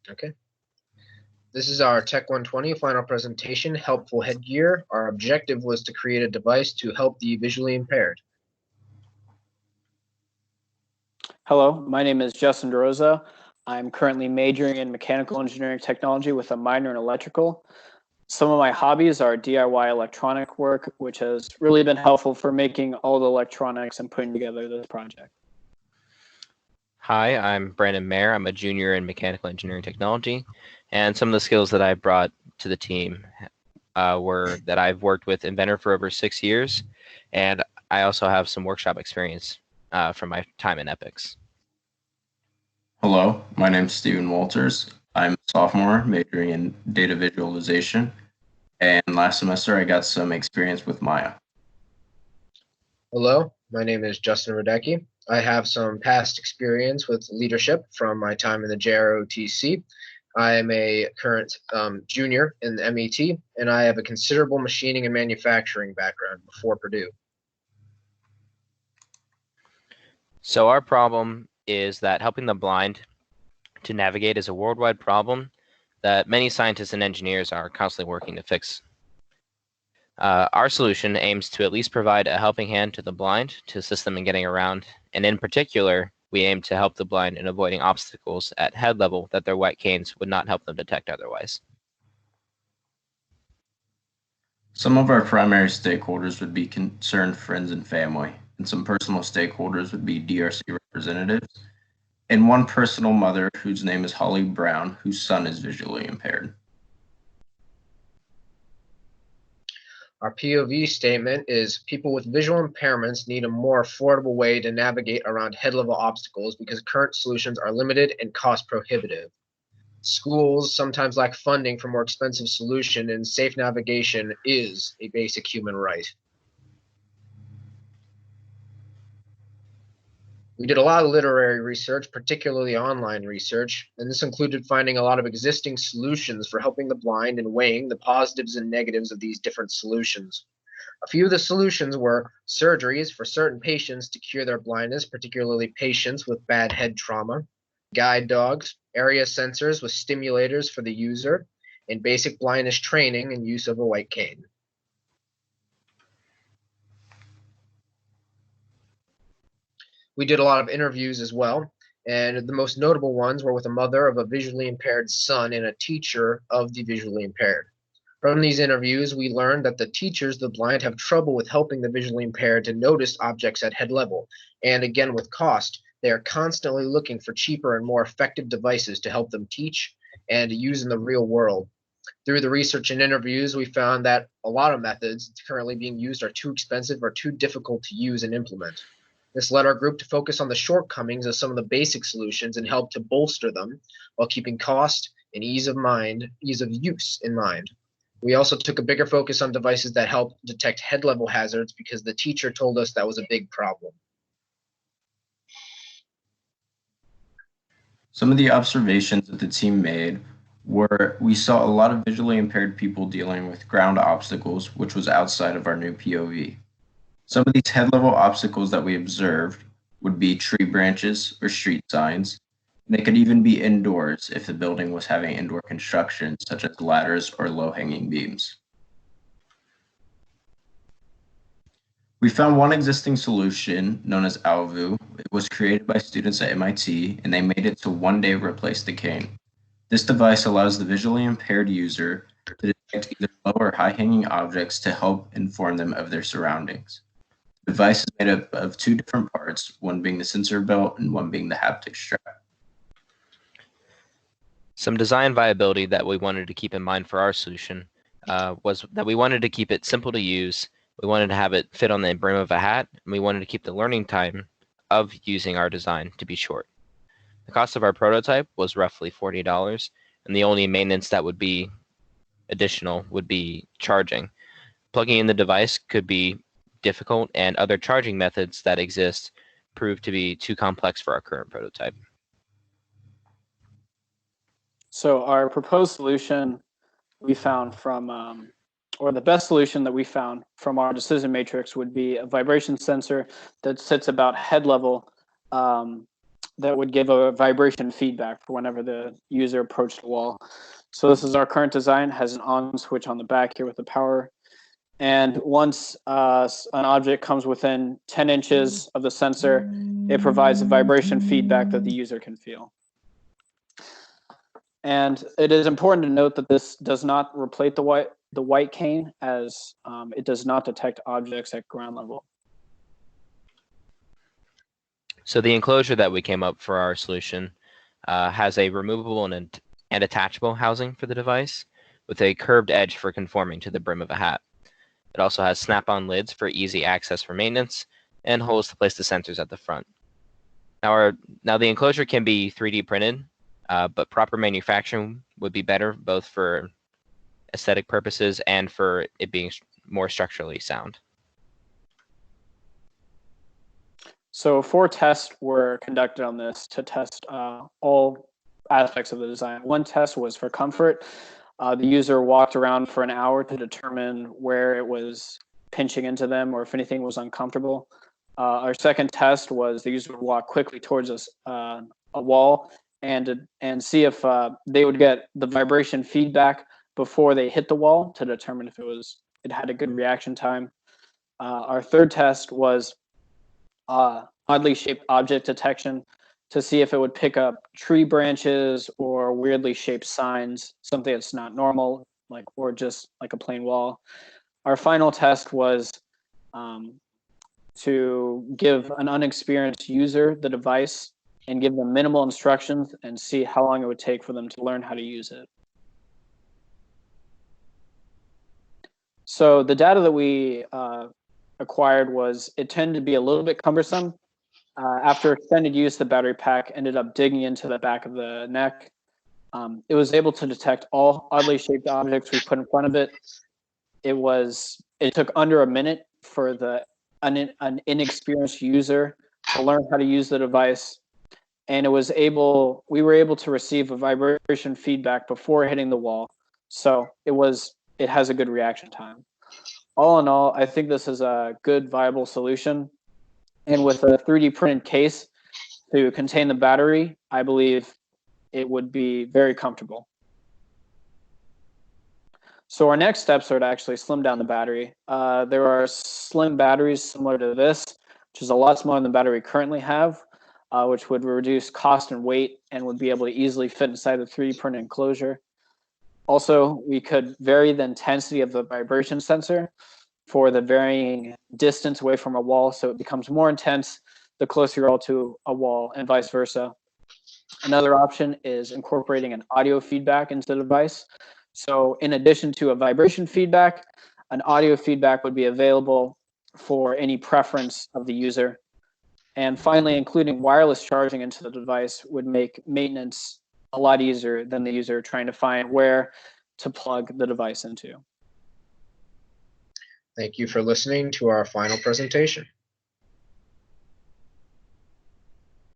Okay. This is our Tech 120 final presentation, Helpful Headgear. Our objective was to create a device to help the visually impaired. Hello, my name is Justin DeRosa. I'm currently majoring in mechanical engineering technology with a minor in electrical. Some of my hobbies are DIY electronic work, which has really been helpful for making all the electronics and putting together this project. Hi, I'm Brandon Mayer. I'm a junior in mechanical engineering technology, and some of the skills that I brought to the team were that I've worked with Inventor for over 6 years, and I also have some workshop experience from my time in Epix. Hello, my name's Stephen Walters. I'm a sophomore majoring in data visualization, and last semester I got some experience with Maya. Hello, my name is Justin Radecki. I have some past experience with leadership from my time in the JROTC. I am a current junior in the MET, and I have a considerable machining and manufacturing background before Purdue. So our problem is that helping the blind to navigate is a worldwide problem that many scientists and engineers are constantly working to fix. Our solution aims to at least provide a helping hand to the blind to assist them in getting around, and in particular, we aim to help the blind in avoiding obstacles at head level that their white canes would not help them detect otherwise. Some of our primary stakeholders would be concerned friends and family, and some personal stakeholders would be DRC representatives, and one personal mother whose name is Holly Brown, whose son is visually impaired. Our POV statement is people with visual impairments need a more affordable way to navigate around head-level obstacles because current solutions are limited and cost prohibitive. Schools sometimes lack funding for more expensive solution, and safe navigation is a basic human right. We did a lot of literary research, particularly online research, and this included finding a lot of existing solutions for helping the blind and weighing the positives and negatives of these different solutions. A few of the solutions were surgeries for certain patients to cure their blindness, particularly patients with bad head trauma, guide dogs, area sensors with stimulators for the user, and basic blindness training and use of a white cane. We did a lot of interviews as well, and the most notable ones were with a mother of a visually impaired son and a teacher of the visually impaired. From these interviews, we learned that the teachers, the blind, have trouble with helping the visually impaired to notice objects at head level. And again, with cost, they are constantly looking for cheaper and more effective devices to help them teach and use in the real world. Through the research and interviews, we found that a lot of methods currently being used are too expensive or too difficult to use and implement. This led our group to focus on the shortcomings of some of the basic solutions and help to bolster them while keeping cost and ease of use in mind. We also took a bigger focus on devices that help detect head-level hazards because the teacher told us that was a big problem. Some of the observations that the team made were we saw a lot of visually impaired people dealing with ground obstacles, which was outside of our new POV. Some of these head-level obstacles that we observed would be tree branches or street signs. They could even be indoors if the building was having indoor construction, such as ladders or low-hanging beams. We found one existing solution known as Alvu. It was created by students at MIT, and they made it to one day replace the cane. This device allows the visually impaired user to detect either low or high-hanging objects to help inform them of their surroundings. The device is made up of two different parts, one being the sensor belt and one being the haptic strap. Some design viability that we wanted to keep in mind for our solution was that we wanted to keep it simple to use, we wanted to have it fit on the brim of a hat, and we wanted to keep the learning time of using our design to be short. The cost of our prototype was roughly $40, and the only maintenance that would be additional would be charging. Plugging in the device could be difficult, and other charging methods that exist proved to be too complex for our current prototype. So our proposed solution we found from, or the best solution that we found from our decision matrix would be a vibration sensor that sits about head level that would give a vibration feedback for whenever the user approached the wall. So this is our current design, has an on switch on the back here with the power. And once an object comes within 10 inches of the sensor, it provides a vibration feedback that the user can feel. And it is important to note that this does not replace the white cane, as it does not detect objects at ground level. So the enclosure that we came up for our solution has a removable and attachable housing for the device with a curved edge for conforming to the brim of a hat. It also has snap-on lids for easy access for maintenance and holes to place the sensors at the front. Now the enclosure can be 3D printed, but proper manufacturing would be better both for aesthetic purposes and for it being more structurally sound. So 4 tests were conducted on this to test all aspects of the design. One test was for comfort. The user walked around for an hour to determine where it was pinching into them or if anything was uncomfortable. Our second test was the user would walk quickly towards a wall and see if they would get the vibration feedback before they hit the wall to determine if it had a good reaction time. Our third test was oddly shaped object detection to see if it would pick up tree branches or weirdly shaped signs, something that's not normal, or just like a plain wall. Our final test was to give an unexperienced user the device and give them minimal instructions and see how long it would take for them to learn how to use it. So the data that we acquired it tended to be a little bit cumbersome. After extended use, the battery pack ended up digging into the back of the neck. It was able to detect all oddly shaped objects we put in front of it. It took under a minute for an inexperienced user to learn how to use the device, and we were able to receive a vibration feedback before hitting the wall. So it has a good reaction time. All in all, I think this is a good, viable solution. And with a 3D printed case to contain the battery, I believe it would be very comfortable. So our next steps are to actually slim down the battery. There are slim batteries similar to this, which is a lot smaller than the battery we currently have, which would reduce cost and weight and would be able to easily fit inside the 3D printed enclosure. Also, we could vary the intensity of the vibration sensor for the varying distance away from a wall, so it becomes more intense the closer you are to a wall, and vice versa. Another option is incorporating an audio feedback into the device. So in addition to a vibration feedback, an audio feedback would be available for any preference of the user. And finally, including wireless charging into the device would make maintenance a lot easier than the user trying to find where to plug the device into. Thank you for listening to our final presentation.